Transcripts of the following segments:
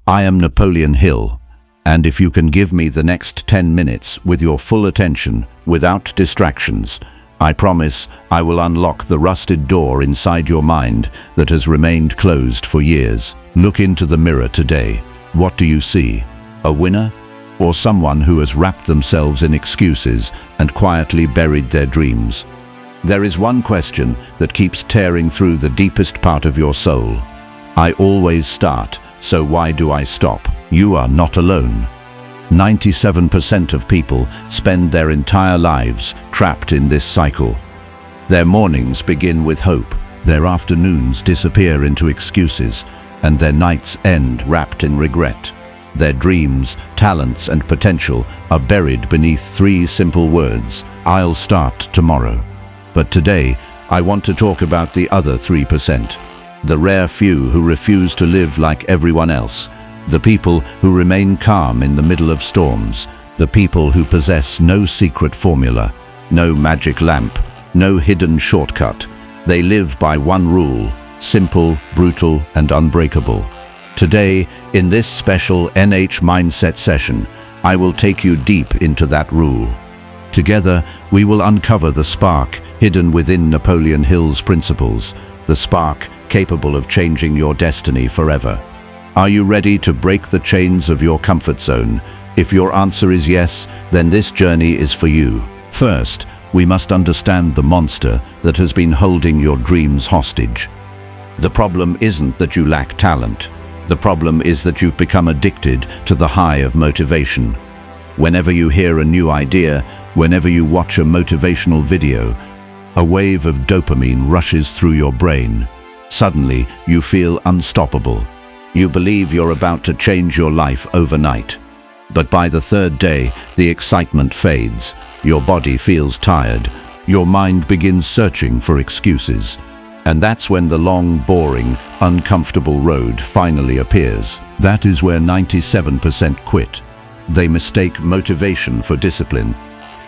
I am Napoleon Hill, and if you can give me the next 10 minutes with your full attention, without distractions, I promise I will unlock the rusted door inside your mind that has remained closed for years. Look into the mirror today. What do you see? A winner? Or someone who has wrapped themselves in excuses and quietly buried their dreams? There is one question that keeps tearing through the deepest part of your soul. I always start, so why do I stop? You are not alone. 97% of people spend their entire lives trapped in this cycle. Their mornings begin with hope, their afternoons disappear into excuses, and their nights end wrapped in regret. Their dreams, talents, and potential are buried beneath 3 simple words: I'll start tomorrow. But today, I want to talk about the other 3%. The rare few who refuse to live like everyone else. The people who remain calm in the middle of storms. The people who possess no secret formula, no magic lamp, no hidden shortcut. They live by one rule: simple, brutal, and unbreakable. Today, in this special NH Mindset session, I will take you deep into that rule. Together, we will uncover the spark hidden within Napoleon Hill's principles, the spark capable of changing your destiny forever. Are you ready to break the chains of your comfort zone? If your answer is yes, then this journey is for you. First, we must understand the monster that has been holding your dreams hostage. The problem isn't that you lack talent. The problem is that you've become addicted to the high of motivation. Whenever you hear a new idea, whenever you watch a motivational video, a wave of dopamine rushes through your brain. Suddenly, you feel unstoppable. You believe you're about to change your life overnight. But by the 3rd day, the excitement fades. Your body feels tired. Your mind begins searching for excuses. And that's when the long, boring, uncomfortable road finally appears. That is where 97% quit. They mistake motivation for discipline.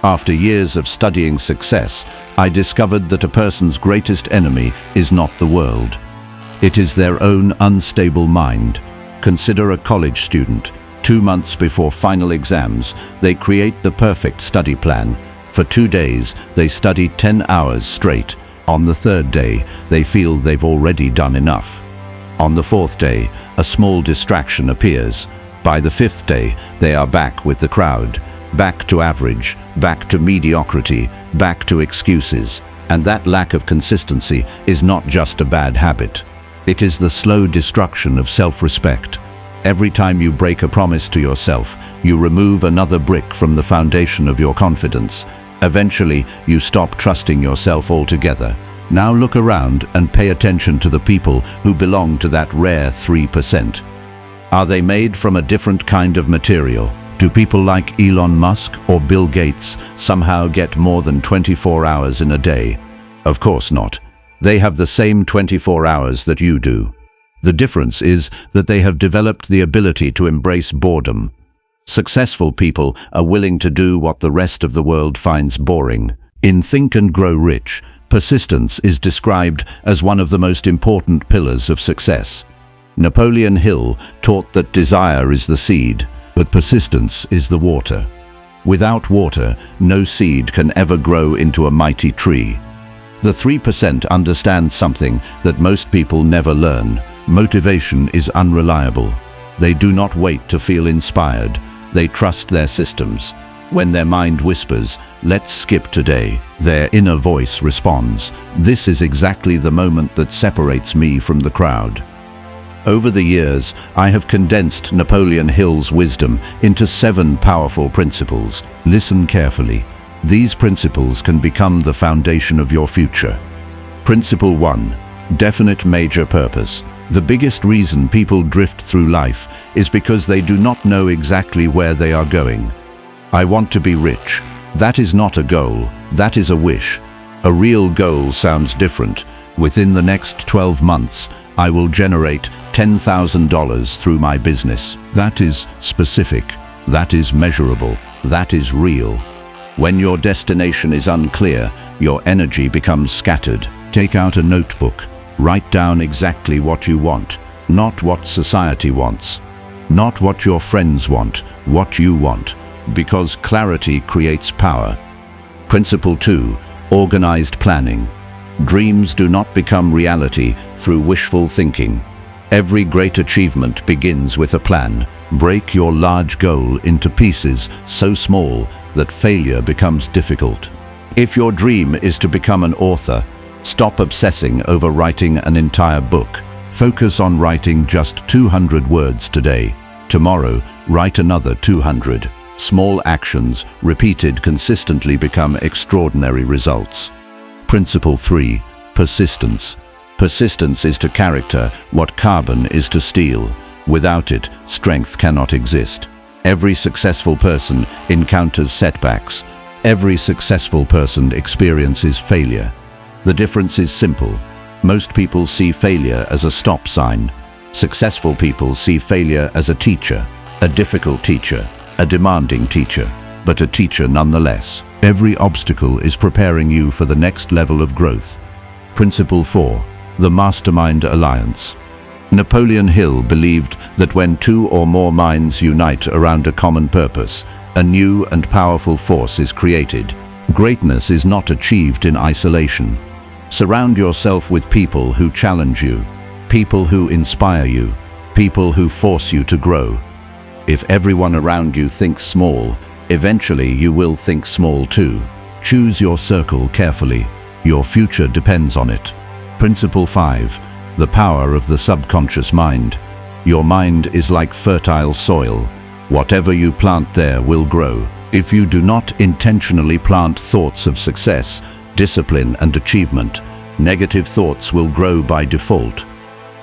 After years of studying success, I discovered that a person's greatest enemy is not the world. It is their own unstable mind. Consider a college student. 2 months before final exams, they create the perfect study plan. For 2 days, they study 10 hours straight. On the 3rd day, they feel they've already done enough. On the 4th day, a small distraction appears. By the 5th day, they are back with the crowd. Back to average, back to mediocrity, back to excuses. And that lack of consistency is not just a bad habit. It is the slow destruction of self-respect. Every time you break a promise to yourself, you remove another brick from the foundation of your confidence. Eventually, you stop trusting yourself altogether. Now look around and pay attention to the people who belong to that rare 3%. Are they made from a different kind of material? Do people like Elon Musk or Bill Gates somehow get more than 24 hours in a day? Of course not. They have the same 24 hours that you do. The difference is that they have developed the ability to embrace boredom. Successful people are willing to do what the rest of the world finds boring. In Think and Grow Rich, persistence is described as one of the most important pillars of success. Napoleon Hill taught that desire is the seed, but persistence is the water. Without water, no seed can ever grow into a mighty tree. The 3% understand something that most people never learn. Motivation is unreliable. They do not wait to feel inspired. They trust their systems. When their mind whispers, "Let's skip today," their inner voice responds, "This is exactly the moment that separates me from the crowd." Over the years, I have condensed Napoleon Hill's wisdom into 7 powerful principles. Listen carefully. These principles can become the foundation of your future. Principle 1. Definite major purpose. The biggest reason people drift through life is because they do not know exactly where they are going. I want to be rich. That is not a goal, that is a wish. A real goal sounds different. Within the next 12 months, I will generate $10,000 through my business. That is specific, that is measurable, that is real. When your destination is unclear, your energy becomes scattered. Take out a notebook. Write down exactly what you want, not what society wants. Not what your friends want, what you want, because clarity creates power. Principle 2. Organized planning. Dreams do not become reality through wishful thinking. Every great achievement begins with a plan. Break your large goal into pieces so small that failure becomes difficult. If your dream is to become an author, stop obsessing over writing an entire book. Focus on writing just 200 words today. Tomorrow, write another 200. Small actions, repeated consistently, become extraordinary results. Principle 3. Persistence. Persistence is to character what carbon is to steel. Without it, strength cannot exist. Every successful person encounters setbacks. Every successful person experiences failure. The difference is simple. Most people see failure as a stop sign. Successful people see failure as a teacher, a difficult teacher, a demanding teacher, but a teacher nonetheless. Every obstacle is preparing you for the next level of growth. Principle 4. The Mastermind Alliance. Napoleon Hill believed that when two or more minds unite around a common purpose, a new and powerful force is created. Greatness is not achieved in isolation. Surround yourself with people who challenge you, people who inspire you, people who force you to grow. If everyone around you thinks small, eventually you will think small too. Choose your circle carefully. Your future depends on it. Principle 5. The power of the subconscious mind. Your mind is like fertile soil. Whatever you plant there will grow. If you do not intentionally plant thoughts of success, discipline and achievement, negative thoughts will grow by default.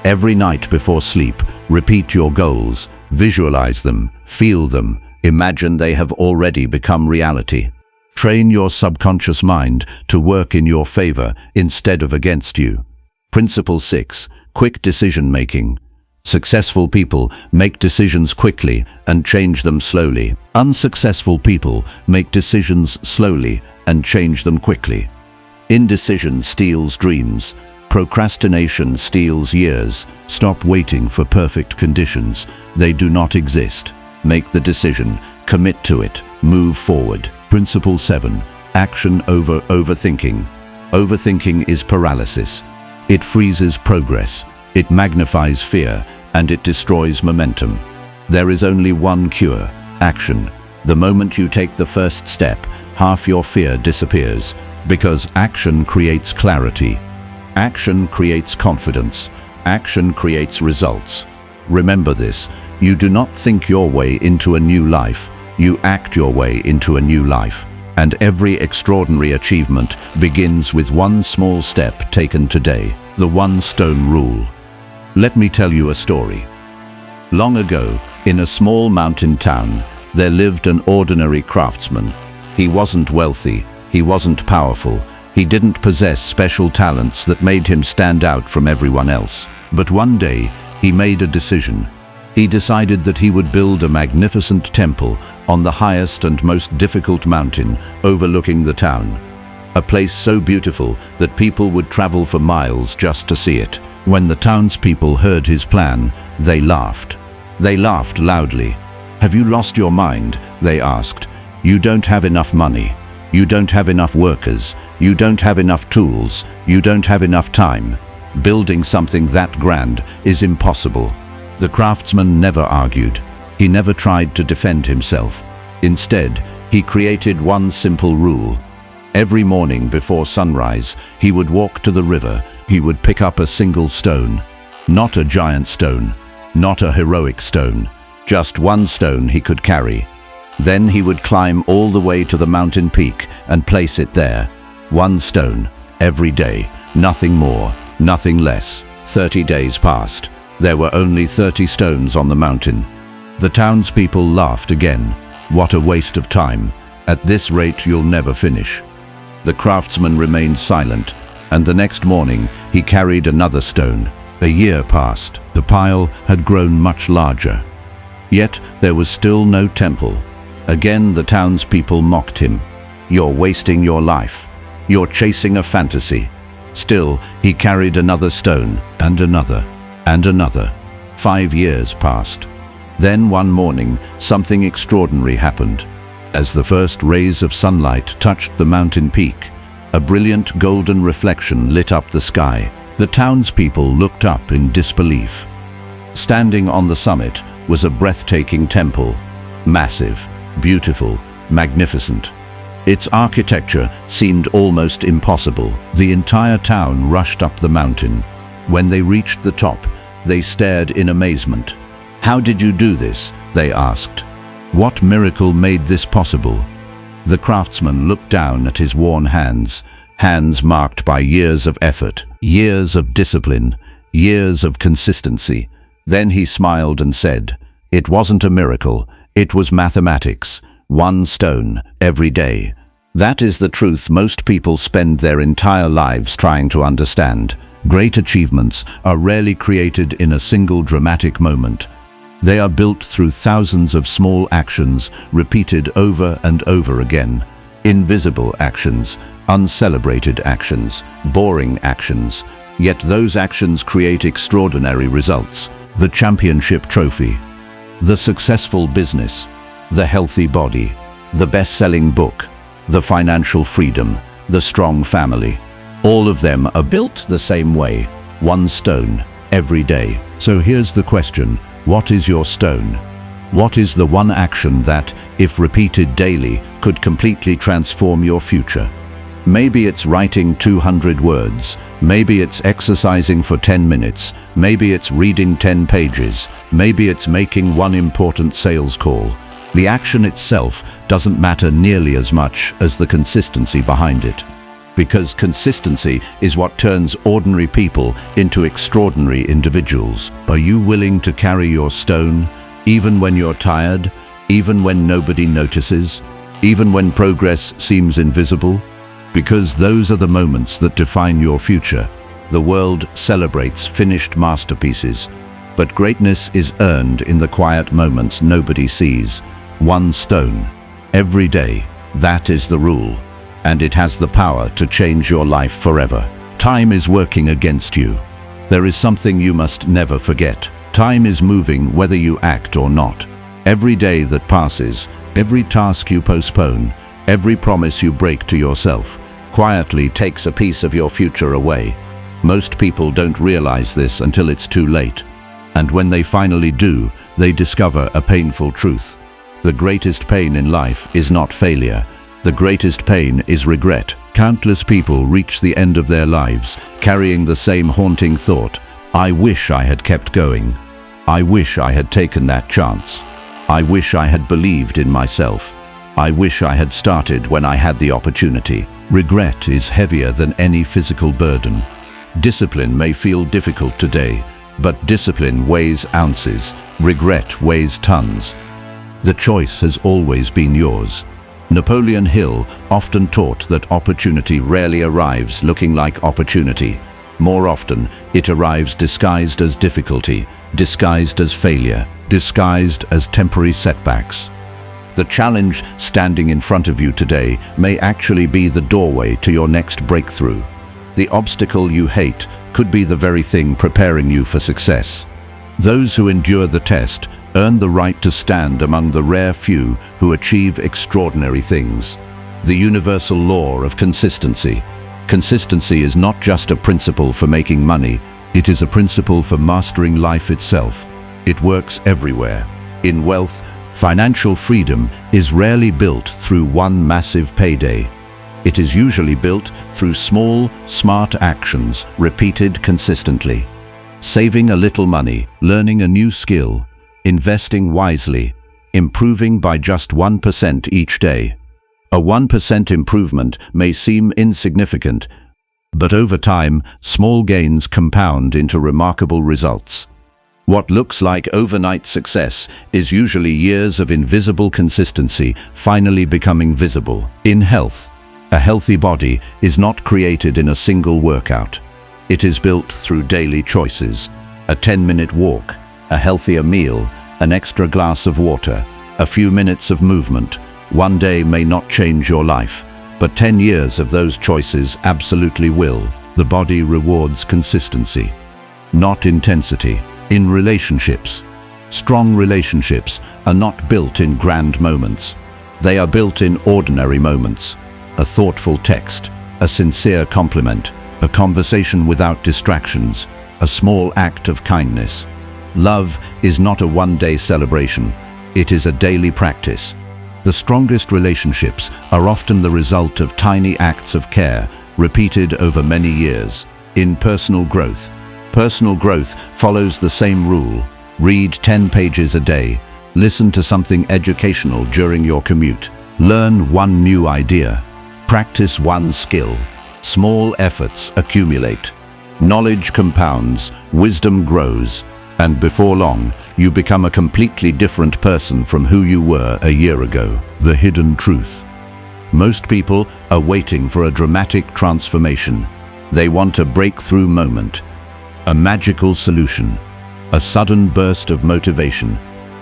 Every night before sleep, repeat your goals, visualize them, feel them, imagine they have already become reality. Train your subconscious mind to work in your favor instead of against you. Principle 6. Quick decision making. Successful people make decisions quickly and change them slowly. Unsuccessful people make decisions slowly and change them quickly. Indecision steals dreams. Procrastination steals years. Stop waiting for perfect conditions. They do not exist. Make the decision, commit to it, move forward. Principle 7. Action over overthinking. Overthinking is paralysis. It freezes progress, it magnifies fear, and it destroys momentum. There is only one cure: action. The moment you take the first step, half your fear disappears, because action creates clarity. Action creates confidence. Action creates results. Remember this: you do not think your way into a new life, you act your way into a new life. And every extraordinary achievement begins with one small step taken today. The one stone rule. Let me tell you a story. Long ago, in a small mountain town, there lived an ordinary craftsman. He wasn't wealthy, he wasn't powerful, he didn't possess special talents that made him stand out from everyone else. But one day, he made a decision. He decided that he would build a magnificent temple on the highest and most difficult mountain overlooking the town. A place so beautiful that people would travel for miles just to see it. When the townspeople heard his plan, they laughed. They laughed loudly. "Have you lost your mind?" they asked. "You don't have enough money. You don't have enough workers. You don't have enough tools. You don't have enough time. Building something that grand is impossible." The craftsman never argued. He never tried to defend himself. Instead, he created one simple rule. Every morning before sunrise, he would walk to the river. He would pick up a single stone. Not a giant stone, not a heroic stone, just one stone he could carry. Then he would climb all the way to the mountain peak and place it there. One stone, every day, nothing more, nothing less. 30 days passed. There were only 30 stones on the mountain. The townspeople laughed again. "What a waste of time. At this rate you'll never finish." The craftsman remained silent, and the next morning he carried another stone. A year passed. The pile had grown much larger. Yet there was still no temple. Again the townspeople mocked him. "You're wasting your life. You're chasing a fantasy." Still, he carried another stone, and another, and another. 5 years passed. Then one morning, something extraordinary happened. As the first rays of sunlight touched the mountain peak, a brilliant golden reflection lit up the sky. The townspeople looked up in disbelief. Standing on the summit was a breathtaking temple, massive, beautiful, magnificent. Its architecture seemed almost impossible. The entire town rushed up the mountain. When they reached the top, they stared in amazement. "How did you do this?" they asked. "What miracle made this possible?" The craftsman looked down at his worn hands, hands marked by years of effort, years of discipline, years of consistency. Then he smiled and said, "It wasn't a miracle, it was mathematics. 1 stone, every day." That is the truth most people spend their entire lives trying to understand. Great achievements are rarely created in a single dramatic moment. They are built through thousands of small actions repeated over and over again. Invisible actions, uncelebrated actions, boring actions. Yet those actions create extraordinary results. The championship trophy, the successful business, the healthy body, the best-selling book, the financial freedom, the strong family. All of them are built the same way, 1 stone, every day. So here's the question, what is your stone? What is the one action that, if repeated daily, could completely transform your future? Maybe it's writing 200 words, maybe it's exercising for 10 minutes, maybe it's reading 10 pages, maybe it's making one important sales call. The action itself doesn't matter nearly as much as the consistency behind it. Because consistency is what turns ordinary people into extraordinary individuals. Are you willing to carry your stone, even when you're tired, even when nobody notices, even when progress seems invisible? Because those are the moments that define your future. The world celebrates finished masterpieces, but greatness is earned in the quiet moments nobody sees. 1 stone, every day, that is the rule, and it has the power to change your life forever. Time is working against you. There is something you must never forget. Time is moving whether you act or not. Every day that passes, every task you postpone, every promise you break to yourself, quietly takes a piece of your future away. Most people don't realize this until it's too late. And when they finally do, they discover a painful truth. The greatest pain in life is not failure. The greatest pain is regret. Countless people reach the end of their lives carrying the same haunting thought. I wish I had kept going. I wish I had taken that chance. I wish I had believed in myself. I wish I had started when I had the opportunity. Regret is heavier than any physical burden. Discipline may feel difficult today, but discipline weighs ounces. Regret weighs tons. The choice has always been yours. Napoleon Hill often taught that opportunity rarely arrives looking like opportunity. More often, it arrives disguised as difficulty, disguised as failure, disguised as temporary setbacks. The challenge standing in front of you today may actually be the doorway to your next breakthrough. The obstacle you hate could be the very thing preparing you for success. Those who endure the test earn the right to stand among the rare few who achieve extraordinary things. The universal law of consistency. Consistency is not just a principle for making money, it is a principle for mastering life itself. It works everywhere. In wealth, financial freedom is rarely built through one massive payday. It is usually built through small, smart actions repeated consistently. Saving a little money, learning a new skill, investing wisely, improving by just 1% each day. A 1% improvement may seem insignificant, but over time, small gains compound into remarkable results. What looks like overnight success is usually years of invisible consistency finally becoming visible. In health, a healthy body is not created in a single workout. It is built through daily choices. A 10-minute walk, a healthier meal, an extra glass of water, a few minutes of movement. One day may not change your life, but 10 years of those choices absolutely will. The body rewards consistency, not intensity. In relationships, Strong relationships are not built in grand moments. They are built in ordinary moments. A thoughtful text, a sincere compliment, a conversation without distractions, a small act of kindness. Love is not a one-day celebration. It is a daily practice. The strongest relationships are often the result of tiny acts of care repeated over many years. In personal growth follows the same rule. Read 10 pages a day. Listen to something educational during your commute. Learn one new idea. Practice one skill. Small efforts accumulate. Knowledge compounds, wisdom grows, and before long, you become a completely different person from who you were a year ago. The hidden truth. Most people are waiting for a dramatic transformation. They want a breakthrough moment, a magical solution, a sudden burst of motivation.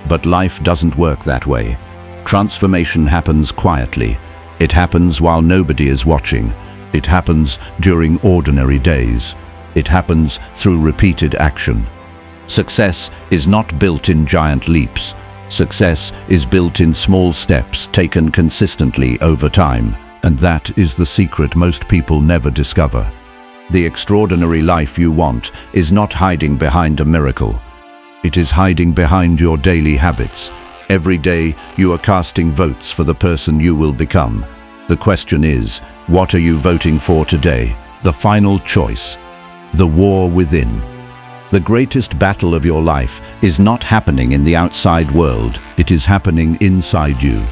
But life doesn't work that way. Transformation happens quietly. It happens while nobody is watching. It happens during ordinary days. It happens through repeated action. Success is not built in giant leaps. Success is built in small steps taken consistently over time. And that is the secret most people never discover. The extraordinary life you want is not hiding behind a miracle. It is hiding behind your daily habits. Every day you are casting votes for the person you will become. The question is, what are you voting for today? The final choice. The war within. The greatest battle of your life is not happening in the outside world. It is happening inside you.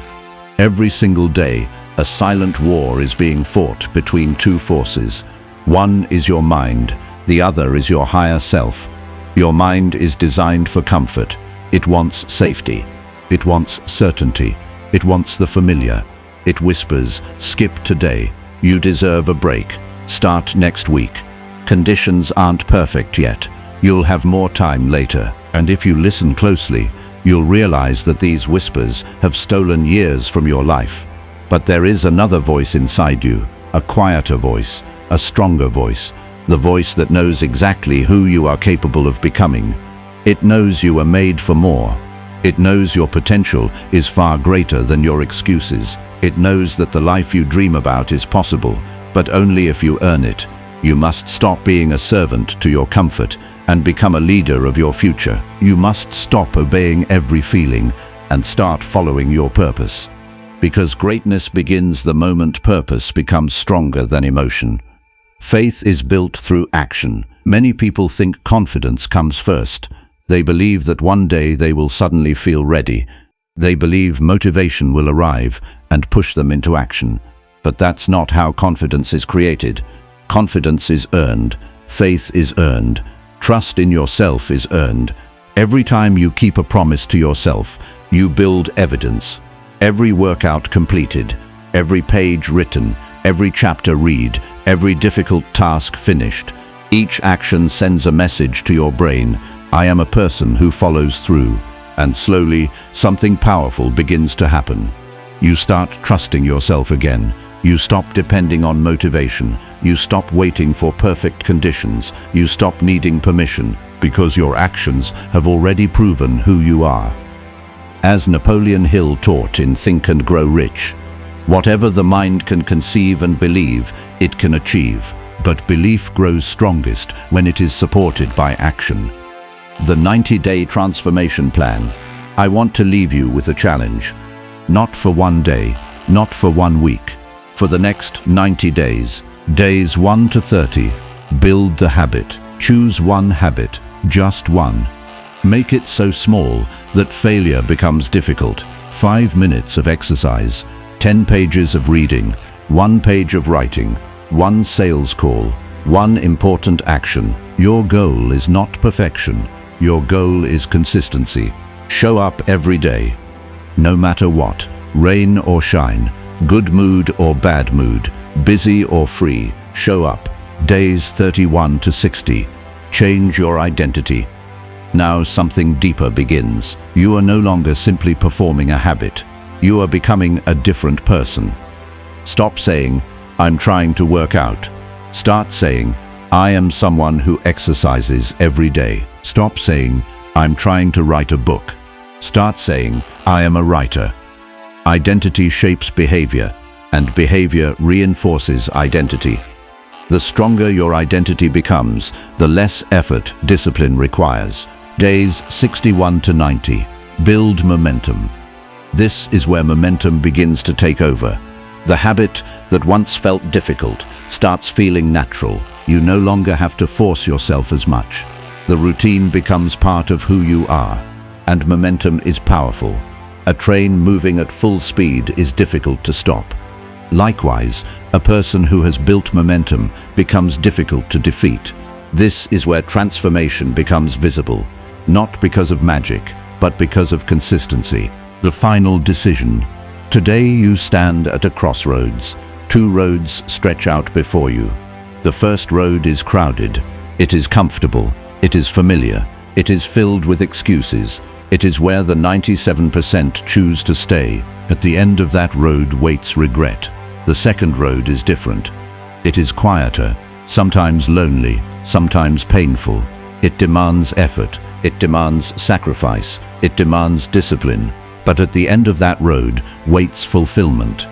Every single day, a silent war is being fought between two forces. One is your mind, the other is your higher self. Your mind is designed for comfort. It wants safety. It wants certainty. It wants the familiar. It whispers, skip today. You deserve a break. Start next week. Conditions aren't perfect yet. You'll have more time later. And if you listen closely, you'll realize that these whispers have stolen years from your life. But there is another voice inside you, a quieter voice, a stronger voice, the voice that knows exactly who you are capable of becoming. It knows you are made for more. It knows your potential is far greater than your excuses. It knows that the life you dream about is possible, but only if you earn it. You must stop being a servant to your comfort and become a leader of your future. You must stop obeying every feeling and start following your purpose. Because greatness begins the moment purpose becomes stronger than emotion. Faith is built through action. Many people think confidence comes first. They believe that one day they will suddenly feel ready. They believe motivation will arrive and push them into action. But that's not how confidence is created. Confidence is earned. Faith is earned. Trust in yourself is earned. Every time you keep a promise to yourself, you build evidence. Every workout completed, every page written, every chapter read, every difficult task finished. Each action sends a message to your brain. I am a person who follows through. And slowly, something powerful begins to happen. You start trusting yourself again. You stop depending on motivation. You stop waiting for perfect conditions. You stop needing permission, because your actions have already proven who you are. As Napoleon Hill taught in Think and Grow Rich, whatever the mind can conceive and believe, it can achieve. But belief grows strongest when it is supported by action. The 90-day transformation plan. I want to leave you with a challenge. Not for one day, not for 1 week. For the next 90 days, days 1 to 30, build the habit. Choose one habit, just one. Make it so small that failure becomes difficult. 5 minutes of exercise, 10 pages of reading, 1 page of writing, 1 sales call, 1 important action. Your goal is not perfection. Your goal is consistency. Show up every day. No matter what, rain or shine, good mood or bad mood, busy or free, show up. Days 31 to 60. Change your identity. Now something deeper begins. You are no longer simply performing a habit. You are becoming a different person. Stop saying, I'm trying to work out. Start saying, I am someone who exercises every day. Stop saying, I'm trying to write a book. Start saying, I am a writer. Identity shapes behavior, and behavior reinforces identity. The stronger your identity becomes, the less effort discipline requires. Days 61 to 90. Build momentum. This is where momentum begins to take over. The habit that once felt difficult starts feeling natural. You no longer have to force yourself as much. The routine becomes part of who you are, and momentum is powerful. A train moving at full speed is difficult to stop. Likewise, a person who has built momentum becomes difficult to defeat. This is where transformation becomes visible, not because of magic, but because of consistency. The final decision. Today you stand at a crossroads. Two roads stretch out before you. The first road is crowded. It is comfortable. It is familiar. It is filled with excuses. It is where the 97% choose to stay. At the end of that road waits regret. The second road is different. It is quieter, sometimes lonely, sometimes painful. It demands effort. It demands sacrifice. It demands discipline. But at the end of that road waits fulfillment,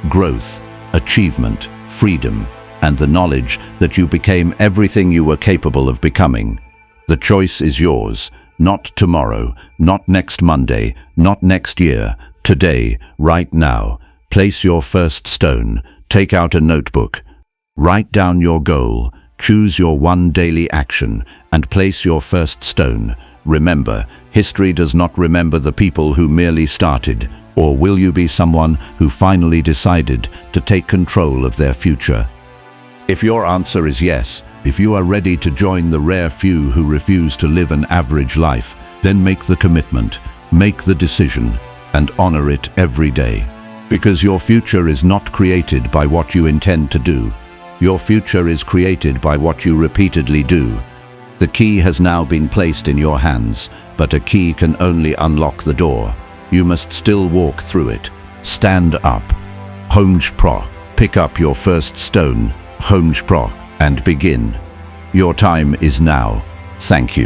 growth, achievement, freedom, and the knowledge that you became everything you were capable of becoming. The choice is yours, not tomorrow, not next Monday, not next year, today, right now. Place your first stone, take out a notebook, write down your goal, choose your one daily action, and place your first stone. Remember, history does not remember the people who merely started, or will you be someone who finally decided to take control of their future? If your answer is yes, if you are ready to join the rare few who refuse to live an average life, then make the commitment, make the decision, and honor it every day. Because your future is not created by what you intend to do. Your future is created by what you repeatedly do. The key has now been placed in your hands, but a key can only unlock the door. You must still walk through it. Stand up. Homj Pro. Pick up your first stone, Homj Pro, and begin. Your time is now. Thank you.